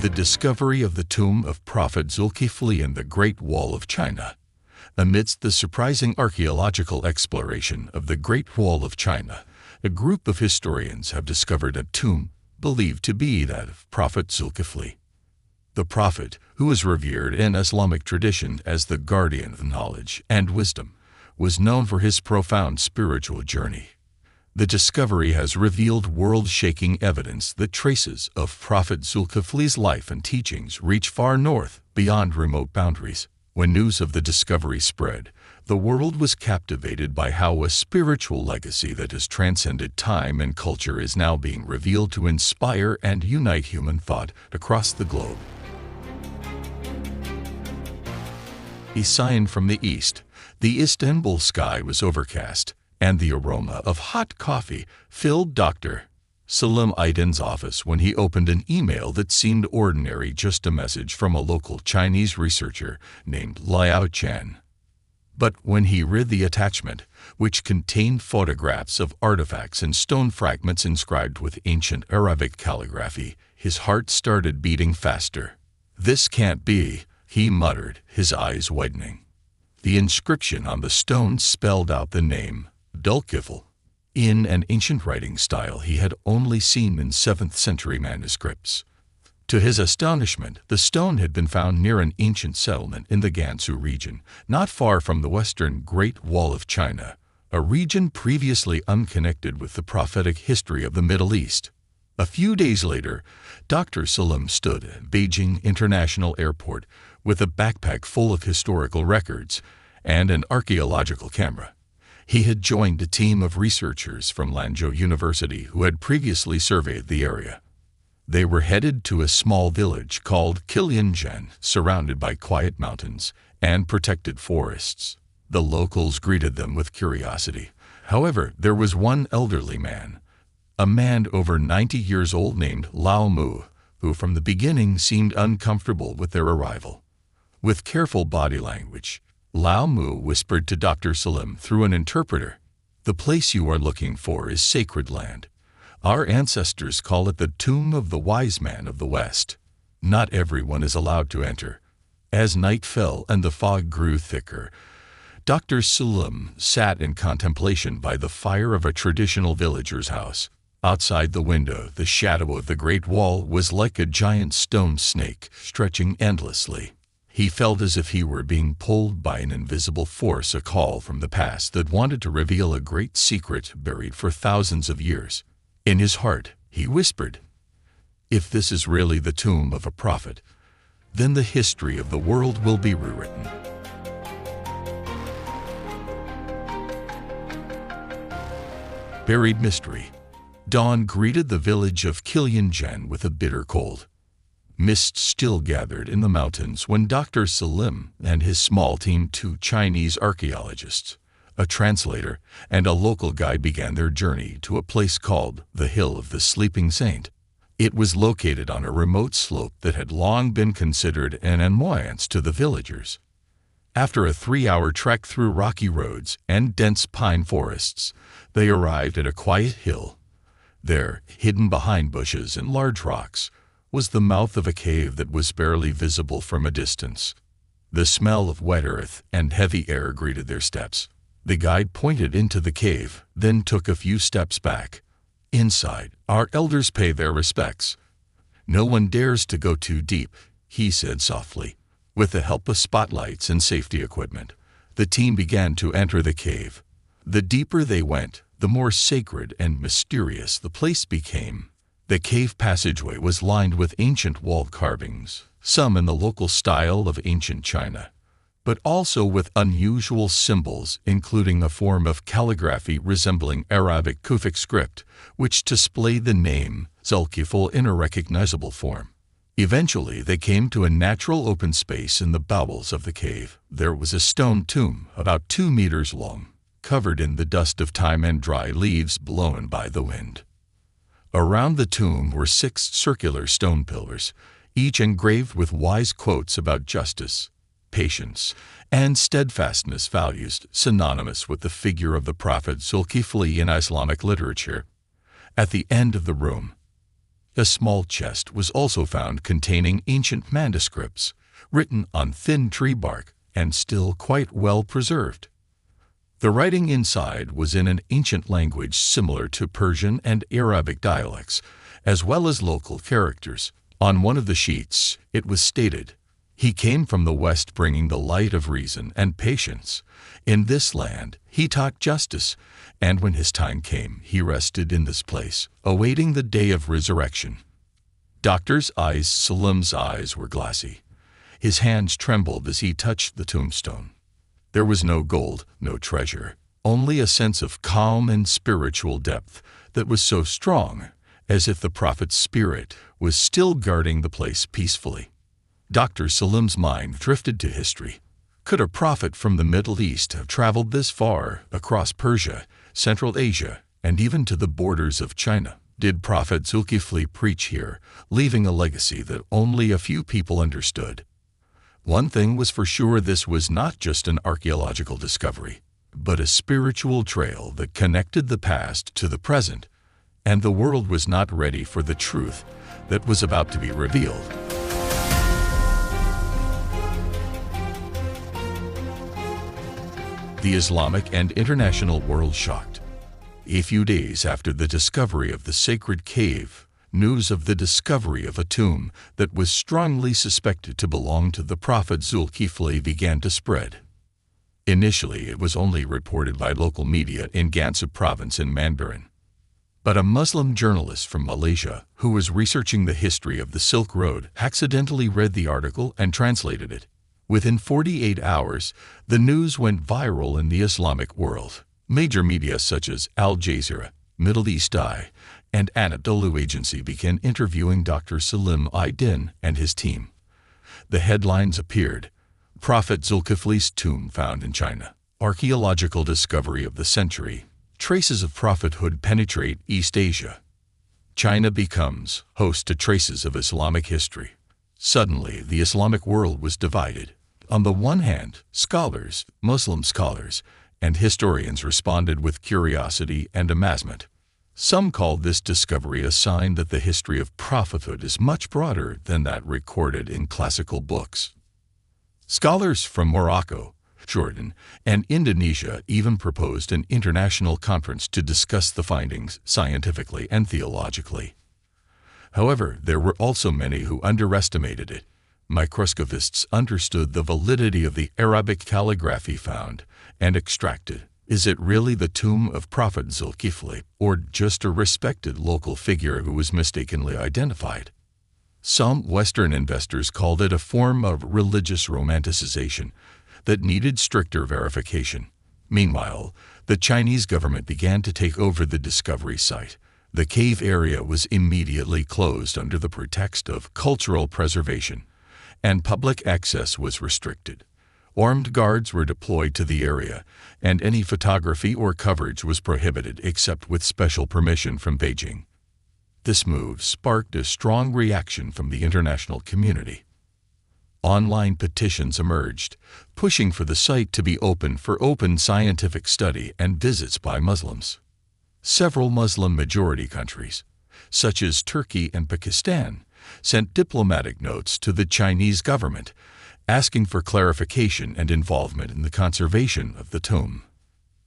the discovery of the tomb of Prophet Zulkif in the Great Wall of China. Amidst the surprising archaeological exploration of the Great Wall of China, a group of historians have discovered a tomb believed to be that of Prophet Zulkif. The Prophet, who is revered in Islamic tradition as the guardian of knowledge and wisdom, was known for his profound spiritual journey. The discovery has revealed world-shaking evidence that traces of Prophet Zulkifli's life and teachings reach far north, beyond remote boundaries. When news of the discovery spread, the world was captivated by how a spiritual legacy that has transcended time and culture is now being revealed to inspire and unite human thought across the globe. A sign from the east. The Istanbul sky was overcast, and the aroma of hot coffee filled Dr. Salim Aydin's office when he opened an email that seemed ordinary, just a message from a local Chinese researcher named Liao Chen. But when he read the attachment, which contained photographs of artifacts and stone fragments inscribed with ancient Arabic calligraphy, his heart started beating faster. "This can't be," he muttered, his eyes widening. The inscription on the stone spelled out the name, Zulkif, in an ancient writing style he had only seen in 7th century manuscripts. To his astonishment, the stone had been found near an ancient settlement in the Gansu region, not far from the western Great Wall of China, a region previously unconnected with the prophetic history of the Middle East. A few days later, Dr. Salim stood at Beijing International Airport with a backpack full of historical records and an archaeological camera. He had joined a team of researchers from Lanzhou University who had previously surveyed the area. They were headed to a small village called Qilianzhen, surrounded by quiet mountains and protected forests. The locals greeted them with curiosity. However, there was one elderly man, a man over 90 years old named Lao Mu, who from the beginning seemed uncomfortable with their arrival. With careful body language, Lao Mu whispered to Dr. Salim through an interpreter, "The place you are looking for is sacred land. Our ancestors call it the Tomb of the Wise Man of the West. Not everyone is allowed to enter." As night fell and the fog grew thicker, Dr. Salim sat in contemplation by the fire of a traditional villager's house. Outside the window, the shadow of the Great Wall was like a giant stone snake stretching endlessly. He felt as if he were being pulled by an invisible force, a call from the past that wanted to reveal a great secret buried for thousands of years. In his heart, he whispered, "If this is really the tomb of a prophet, then the history of the world will be rewritten." Buried mystery. Dawn greeted the village of Qilianzhen with a bitter cold. Mist still gathered in the mountains when Dr. Salim and his small team, 2 Chinese archaeologists, a translator, and a local guide began their journey to a place called the Hill of the Sleeping Saint. It was located on a remote slope that had long been considered an annoyance to the villagers. After a 3-hour trek through rocky roads and dense pine forests, they arrived at a quiet hill. There, hidden behind bushes and large rocks, was the mouth of a cave that was barely visible from a distance. The smell of wet earth and heavy air greeted their steps. The guide pointed into the cave, then took a few steps back. "Inside, our elders pay their respects. No one dares to go too deep," he said softly. With the help of spotlights and safety equipment, the team began to enter the cave. The deeper they went, the more sacred and mysterious the place became. The cave passageway was lined with ancient wall carvings, some in the local style of ancient China, but also with unusual symbols, including a form of calligraphy resembling Arabic Kufic script, which displayed the name Zulkif in a recognizable form. Eventually, they came to a natural open space in the bowels of the cave. There was a stone tomb about 2 meters long, covered in the dust of time and dry leaves blown by the wind. Around the tomb were 6 circular stone pillars, each engraved with wise quotes about justice, patience, and steadfastness, values synonymous with the figure of the Prophet Zulkif in Islamic literature. At the end of the room, A small chest was also found containing ancient manuscripts, written on thin tree bark and still quite well preserved. The writing inside was in an ancient language similar to Persian and Arabic dialects, as well as local characters. On one of the sheets, it was stated, "He came from the west bringing the light of reason and patience. In this land, he taught justice, and when his time came, he rested in this place, awaiting the day of resurrection." Dr. Salim's eyes were glassy. His hands trembled as he touched the tombstone. There was no gold, no treasure, only a sense of calm and spiritual depth that was so strong, as if the prophet's spirit was still guarding the place peacefully. Dr. Salim's mind drifted to history. Could a prophet from the Middle East have traveled this far, across Persia, Central Asia, and even to the borders of China? Did Prophet Zulkif preach here, leaving a legacy that only a few people understood? One thing was for sure: this was not just an archaeological discovery, but a spiritual trail that connected the past to the present, and the world was not ready for the truth that was about to be revealed. The Islamic and international world shocked. A few days after the discovery of the sacred cave, news of the discovery of a tomb that was strongly suspected to belong to the Prophet Zulkif began to spread. Initially, it was only reported by local media in Gansu province in Mandarin. But a Muslim journalist from Malaysia, who was researching the history of the Silk Road, accidentally read the article and translated it. Within 48 hours, the news went viral in the Islamic world. Major media such as Al Jazeera, Middle East Eye, and Anadolu Agency began interviewing Dr. Salim Aydin and his team. The headlines appeared: Prophet Zulkifli's tomb found in China, archaeological discovery of the century, traces of prophethood penetrate East Asia. China becomes host to traces of Islamic history. Suddenly, the Islamic world was divided. On the one hand, scholars, Muslim scholars, and historians responded with curiosity and amazement. Some called this discovery a sign that the history of prophethood is much broader than that recorded in classical books. Scholars from Morocco, Jordan, and Indonesia even proposed an international conference to discuss the findings scientifically and theologically. However, there were also many who underestimated it. Microscopists understood the validity of the Arabic calligraphy found and extracted. Is it really the tomb of Prophet Zulkif, or just a respected local figure who was mistakenly identified? Some Western investors called it a form of religious romanticization that needed stricter verification. Meanwhile, the Chinese government began to take over the discovery site. The cave area was immediately closed under the pretext of cultural preservation, and public access was restricted. Armed guards were deployed to the area, and any photography or coverage was prohibited except with special permission from Beijing. This move sparked a strong reaction from the international community. Online petitions emerged, pushing for the site to be open for open scientific study and visits by Muslims. Several Muslim-majority countries, such as Turkey and Pakistan, sent diplomatic notes to the Chinese government, asking for clarification and involvement in the conservation of the tomb.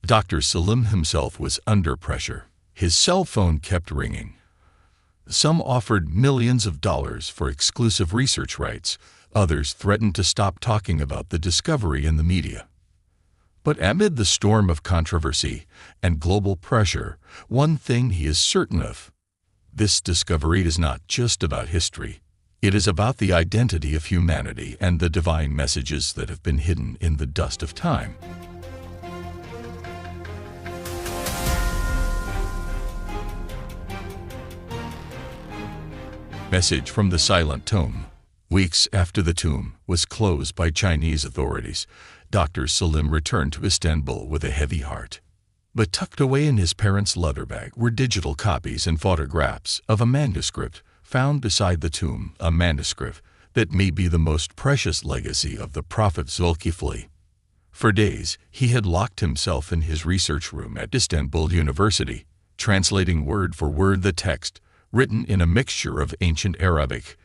Dr. Salim himself was under pressure. His cell phone kept ringing. Some offered millions of dollars for exclusive research rights. Others threatened to stop talking about the discovery in the media. But amid the storm of controversy and global pressure, one thing he is certain of: this discovery is not just about history. It is about the identity of humanity and the divine messages that have been hidden in the dust of time. Message from the Silent Tomb. Weeks after the tomb was closed by Chinese authorities, Dr. Salim returned to Istanbul with a heavy heart. But tucked away in his parents' leather bag were digital copies and photographs of a manuscript found beside the tomb, a manuscript that may be the most precious legacy of the Prophet Zulkif. For days, he had locked himself in his research room at Istanbul University, translating word for word the text, written in a mixture of ancient Arabic,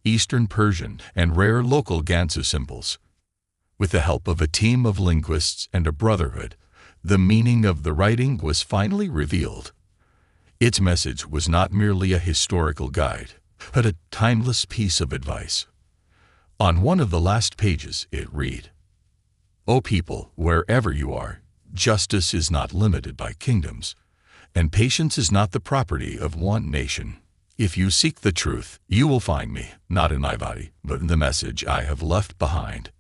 Eastern Persian, and rare local Gansu symbols. With the help of a team of linguists and a brotherhood, the meaning of the writing was finally revealed. Its message was not merely a historical guide, but a timeless piece of advice. On one of the last pages it read, "O people, wherever you are, justice is not limited by kingdoms, and patience is not the property of one nation. If you seek the truth, you will find me, not in my body, but in the message I have left behind.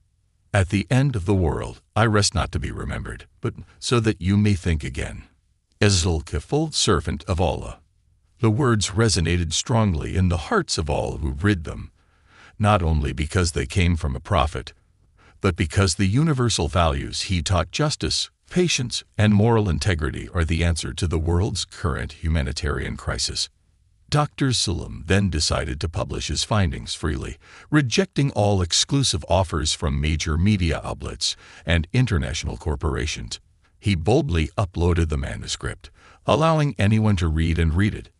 At the end of the world, I rest not to be remembered, but so that you may think again. As Zulkif, servant of Allah." The words resonated strongly in the hearts of all who read them, not only because they came from a prophet, but because the universal values he taught, justice, patience, and moral integrity, are the answer to the world's current humanitarian crisis. Dr. Zulkif then decided to publish his findings freely, rejecting all exclusive offers from major media outlets and international corporations. He boldly uploaded the manuscript, allowing anyone to read it.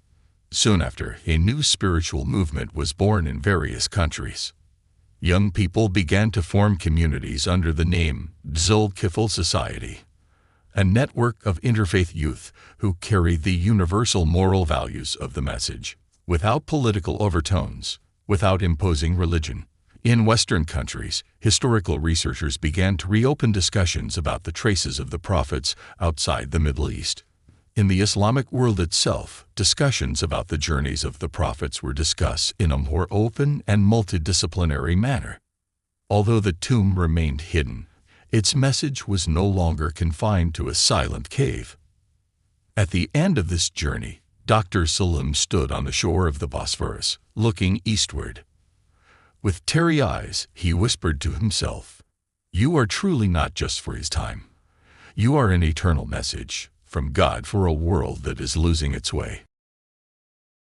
Soon after, a new spiritual movement was born in various countries. Young people began to form communities under the name Zulkif Society, a network of interfaith youth who carried the universal moral values of the message, without political overtones, without imposing religion. In Western countries, historical researchers began to reopen discussions about the traces of the prophets outside the Middle East. In the Islamic world itself, discussions about the journeys of the prophets were discussed in a more open and multidisciplinary manner. Although the tomb remained hidden, its message was no longer confined to a silent cave. At the end of this journey, Dr. Zulkif stood on the shore of the Bosphorus, looking eastward. With teary eyes, he whispered to himself, "You are truly not just for his time. You are an eternal message from God for a world that is losing its way."